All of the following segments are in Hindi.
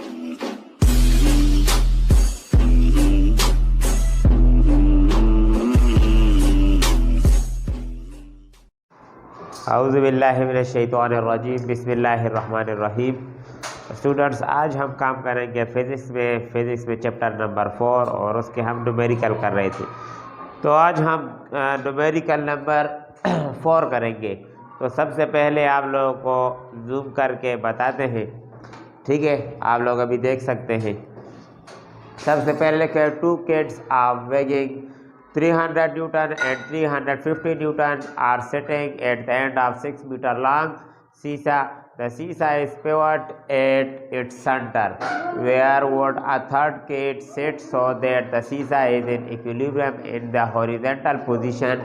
औज़ुबिल्लाहिमिनश्शैतानिर्रजीम बिस्मिल्लाहिर्रहमानिर्रहीम। स्टूडेंट्स, आज हम काम करेंगे फिज़िक्स में चैप्टर नंबर 4 और उसके हम न्यूमेरिकल कर रहे थे। तो आज हम न्यूमेरिकल नंबर 4 करेंगे। तो सबसे पहले आप लोगों को जूम करके बताते हैं, ठीक है? आप लोग अभी देख सकते हैं। सबसे पहले के 2 kids are weighing 300 Newton and 350 Newton are sitting at the end of 6 meter long seesaw. The seesaw is pivot at its center. Where would a third kid sit so that the seesaw is in equilibrium in the horizontal position?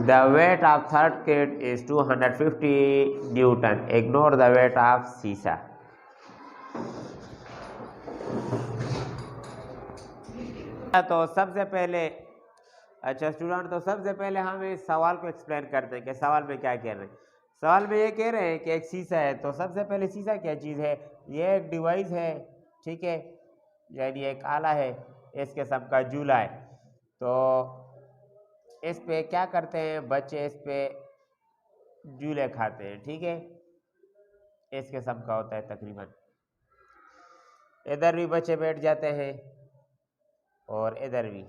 The weight of third kid is 250 Newton. Ignore the weight of seesaw. तो सबसे पहले स्टूडेंट, तो सबसे पहले हम इस सवाल को एक्सप्लेन करते हैं कि सवाल में क्या कह रहे हैं। सवाल में ये कह रहे हैं कि एक शीशा है। तो सबसे पहले शीशा क्या चीज़ है? ये एक डिवाइस है, ठीक है, यानी एक आला है, इस किस्म का झूला है। तो इस पे क्या करते हैं बच्चे? इस पे झूले खाते हैं, ठीक है। इस किस्म का होता है तकरीबन। इधर भी बच्चे बैठ जाते हैं और इधर भी,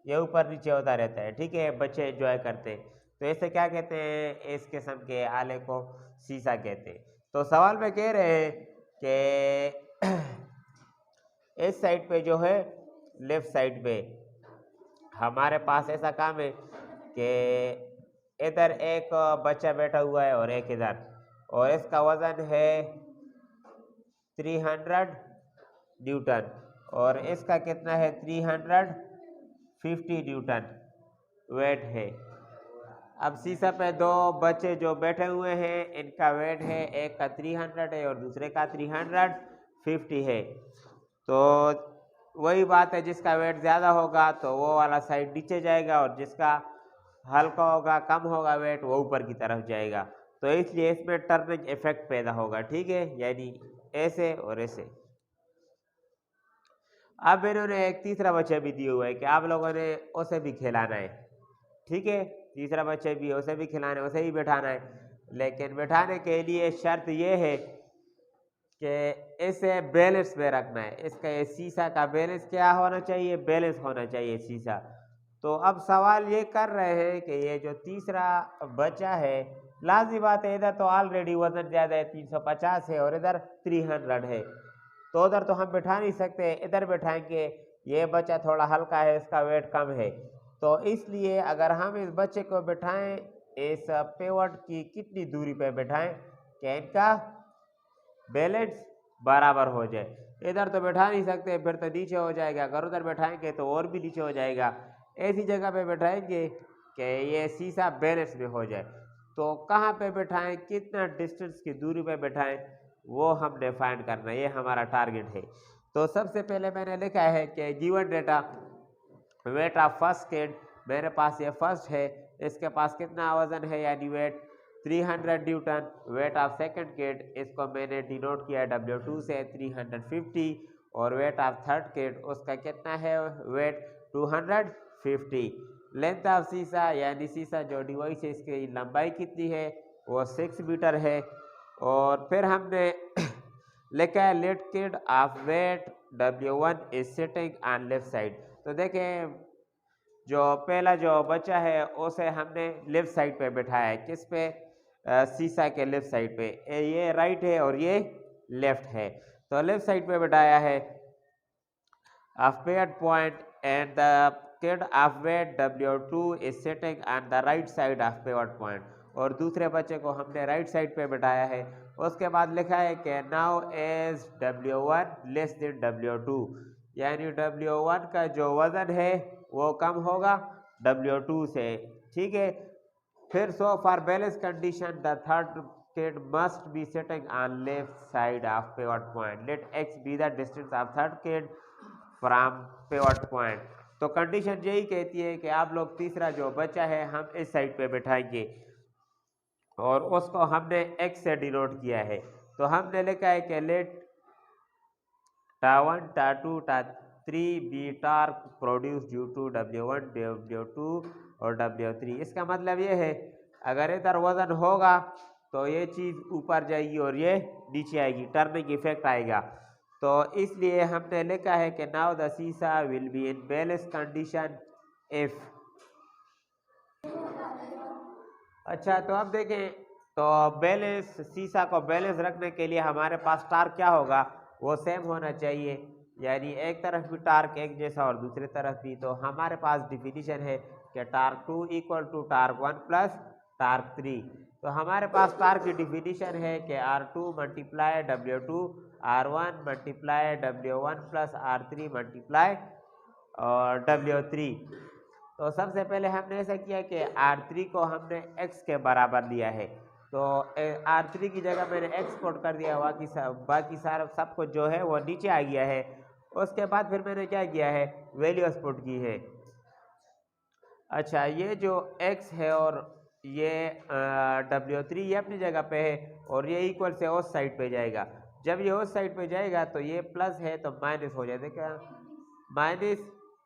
ये ऊपर नीचे होता रहता है, ठीक है। बच्चे एंजॉय करते हैं। तो इसे क्या कहते हैं? इस किस्म के आले को शीशा कहते हैं। तो सवाल में कह रहे हैं कि इस साइड पे जो है, लेफ्ट साइड पे हमारे पास ऐसा काम है कि इधर एक बच्चा बैठा हुआ है और एक इधर, और इसका वजन है 300 न्यूटन और इसका कितना है? 350 न्यूटन वेट है। अब शीशा पे दो बच्चे जो बैठे हुए हैं, इनका वेट है, एक का 300 है और दूसरे का 350 है। तो वही बात है, जिसका वेट ज़्यादा होगा तो वो वाला साइड नीचे जाएगा और जिसका हल्का होगा, कम होगा वेट, वो ऊपर की तरफ जाएगा। तो इसलिए इसमें टर्निंग इफेक्ट पैदा होगा, ठीक है, यानी ऐसे और ऐसे। अब इन्होंने एक तीसरा बच्चा भी दिया हुआ है कि आप लोगों ने उसे भी खिलाना है, ठीक है। तीसरा बच्चा भी, उसे भी खिलाना है, उसे भी बैठाना है। लेकिन बैठाने के लिए शर्त ये है कि इसे बैलेंस में रखना है। इसका ये शीशा का बैलेंस क्या होना चाहिए? बैलेंस होना चाहिए शीशा। तो अब सवाल ये कर रहे हैं कि ये जो तीसरा बच्चा है, लाज़मी बात है, इधर तो ऑलरेडी वजन ज़्यादा है, 350 है, और इधर 300 है। तो उधर तो हम बैठा नहीं सकते, इधर बैठाएंगे। ये बच्चा थोड़ा हल्का है, इसका वेट कम है। तो इसलिए अगर हम इस बच्चे को बैठाएं, इस पिवट की कितनी दूरी पे बैठाएं कि इनका बैलेंस बराबर हो जाए। इधर तो बैठा नहीं सकते, फिर तो नीचे हो जाएगा। अगर उधर बैठाएंगे तो और भी नीचे हो जाएगा। ऐसी जगह पे बैठाएंगे कि ये शीशा बैलेंस में हो जाए। तो कहाँ पे बैठाएं, कितना डिस्टेंस की दूरी पे बैठाएं, वो हमने फाइंड करना है। ये हमारा टारगेट है। तो सबसे पहले मैंने लिखा है कि given data weight of first kid, मेरे पास ये फर्स्ट है, इसके पास कितना वजन है यानी weight 300 newton. Weight of second kid, इसको मैंने डिनोट किया W2 से 350, और वेट ऑफ थर्ड किड, उसका कितना है वेट 250। लेंथ ऑफ शीशा, यानी शीशा जो डिवाइस है इसकी लंबाई कितनी है? वो 6 मीटर है। और फिर हमने लिखा है let kid of weight W1 is sitting on left side. तो देखें, जो पहला जो बच्चा है उसे हमने लेफ्ट साइड पे बैठाया है। किस पे? शीशा के लेफ्ट साइड पे। ये राइट है और ये लेफ्ट है। तो लेफ्ट साइड पे बैठाया है of paired point, and the kid of weight W2 is sitting on the right side of paired point. और दूसरे बच्चे को हमने राइट साइड पे बैठाया है। उसके बाद लिखा है कि now as W1 less than W2, यानी W1 का जो वजन है वो कम होगा W2 से, ठीक है। फिर so for balance condition the third kid must be sitting on left side of pivot point. Let x be the distance of third kid from pivot point. तो कंडीशन यही कहती है कि आप लोग तीसरा जो बच्चा है हम इस साइड पे बैठाएंगे और उसको हमने x से डिनोट किया है। तो हमने लिखा है कि लेट टा1 टा2 टा3 be torque produce due to W1 W2 और W3। इसका मतलब ये है अगर इधर वजन होगा तो ये चीज़ ऊपर जाएगी और ये नीचे आएगी, टर्निंग इफेक्ट आएगा। तो इसलिए हमने लिखा है कि नाउ द सीसा will be in balance condition if. अच्छा, तो अब देखें, तो बैलेंस सीसा को बैलेंस रखने के लिए हमारे पास टार्क क्या होगा, वो सेम होना चाहिए, यानी एक तरफ भी टार्क एक जैसा और दूसरी तरफ भी। तो हमारे पास डिफिनीशन है कि torque 2 equal to torque 1 plus torque 3। तो हमारे पास टार्क की डिफिनीशन है कि R2 multiply W2 R1 multiply W1 plus R3 multiply और W3। तो सबसे पहले हमने ऐसा किया कि R3 को हमने x के बराबर लिया है, तो R3 की जगह मैंने x पुट कर दिया, बाकी सारा सब कुछ जो है वो नीचे आ गया है। उसके बाद फिर मैंने क्या किया है, वैल्यूज पुट की है। अच्छा, ये जो x है और ये W3 ये अपनी जगह पे है और ये इक्वल से उस साइड पे जाएगा। जब ये उस साइड पे जाएगा तो ये प्लस है तो माइनस हो जाएगा, क्या माइनस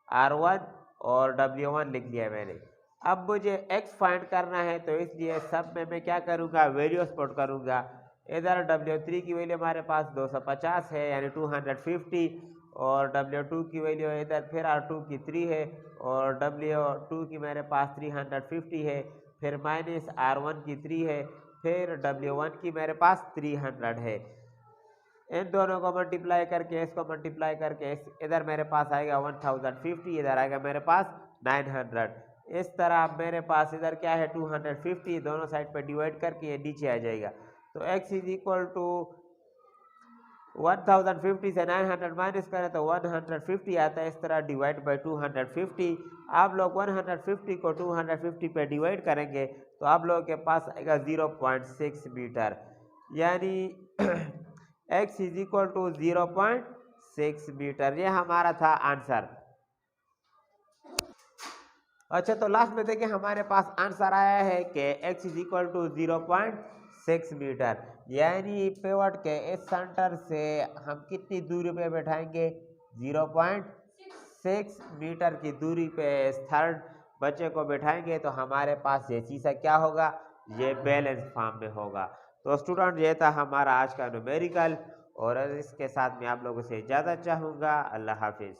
R1 और W1 लिख लिया मैंने। अब मुझे x फाइंड करना है, तो इसलिए सब में मैं क्या करूँगा, वैल्यूज पुट करूँगा। इधर W3 की वैल्यू हमारे पास 250 है यानी 250, और W2 की वैल्यू इधर फिर R2 की 3 है और W2 की मेरे पास 350 है, फिर माइनस R1 की 3 है, फिर W1 की मेरे पास 300 है। इन दोनों को मल्टीप्लाई करके इसको मल्टीप्लाई करके इधर मेरे पास आएगा 1050, इधर आएगा मेरे पास 900। इस तरह मेरे पास इधर क्या है 250, दोनों साइड पे डिवाइड करके ये नीचे आ जाएगा। तो x इज इक्वल टू 1050 से 900 माइनस करें तो 150 आता है, इस तरह डिवाइड बाई 250। आप लोग 150 को 250 पे डिवाइड करेंगे तो आप लोगों के पास आएगा 0.6 मीटर, यानी x is equal to 0.6 metre. ये हमारा था आंसर। अच्छा, तो लास्ट में देखिए हमारे पास आंसर आया है कि x is equal to 0.6 metre, यानी पिवट के इस सेंटर से हम कितनी दूरी पे बैठाएंगे, 0.6 मीटर की दूरी पे इस थर्ड बच्चे को बैठाएंगे तो हमारे पास ये चीज़ क्या होगा, ये बैलेंस फॉर्म में होगा। तो स्टूडेंट, ये था हमारा आज का न्यूमेरिकल, और इसके साथ मैं आप लोगों से इजाज़त चाहूँगा। अल्लाह हाफिज़।